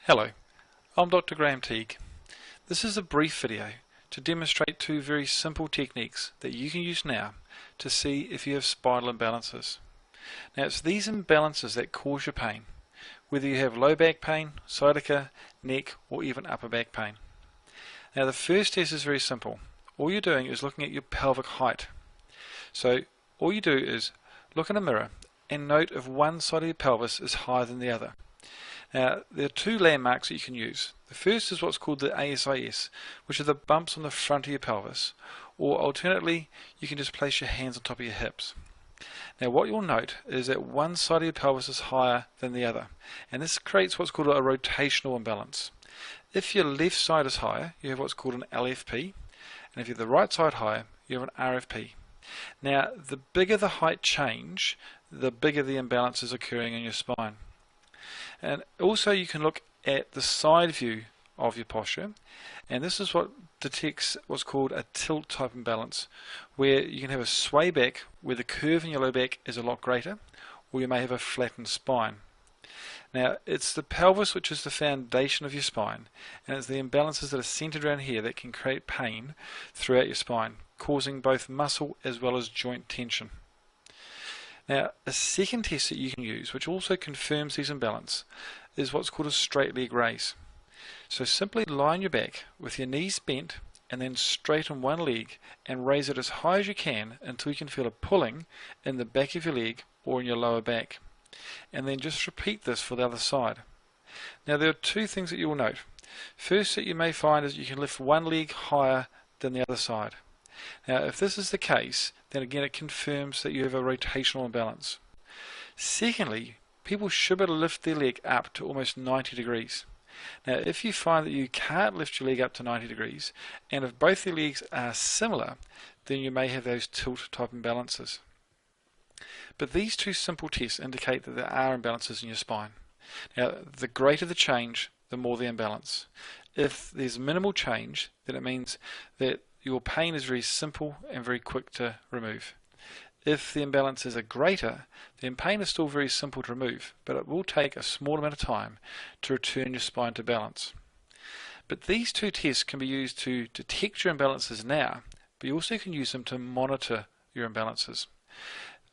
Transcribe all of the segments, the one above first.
Hello, I'm Dr. Graham Teague. This is a brief video to demonstrate two very simple techniques that you can use now to see if you have spinal imbalances. Now it's these imbalances that cause your pain, whether you have low back pain, sciatica, neck or even upper back pain. Now the first test is very simple. All you're doing is looking at your pelvic height. So all you do is look in a mirror and note if one side of your pelvis is higher than the other. Now, there are two landmarks that you can use. The first is what's called the ASIS, which are the bumps on the front of your pelvis, or alternately, you can just place your hands on top of your hips. Now, what you'll note is that one side of your pelvis is higher than the other, and this creates what's called a rotational imbalance. If your left side is higher, you have what's called an LFP, and if you have the right side higher, you have an RFP. Now, the bigger the height change, the bigger the imbalance is occurring in your spine. And also you can look at the side view of your posture, and this is what detects what's called a tilt type imbalance, where you can have a sway back where the curve in your low back is a lot greater, or you may have a flattened spine. Now it's the pelvis which is the foundation of your spine, and it's the imbalances that are centered around here that can create pain throughout your spine, causing both muscle as well as joint tension. Now, a second test that you can use, which also confirms these imbalances, is what's called a straight leg raise. So simply lie on your back with your knees bent and then straighten one leg and raise it as high as you can until you can feel a pulling in the back of your leg or in your lower back. And then just repeat this for the other side. Now, there are two things that you will note. First, that you may find is you can lift one leg higher than the other side. Now, if this is the case, then again it confirms that you have a rotational imbalance. Secondly, people should be able to lift their leg up to almost 90 degrees. Now, if you find that you can't lift your leg up to 90 degrees, and if both your legs are similar, then you may have those tilt type imbalances. But these two simple tests indicate that there are imbalances in your spine. Now, the greater the change, the more the imbalance. If there's minimal change, then it means that your pain is very simple and very quick to remove. If the imbalances are greater, then pain is still very simple to remove, but it will take a small amount of time to return your spine to balance. But these two tests can be used to detect your imbalances now, but you also can use them to monitor your imbalances.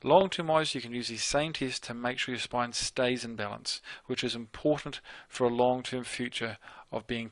Long-term wise, you can use these same tests to make sure your spine stays in balance, which is important for a long-term future of being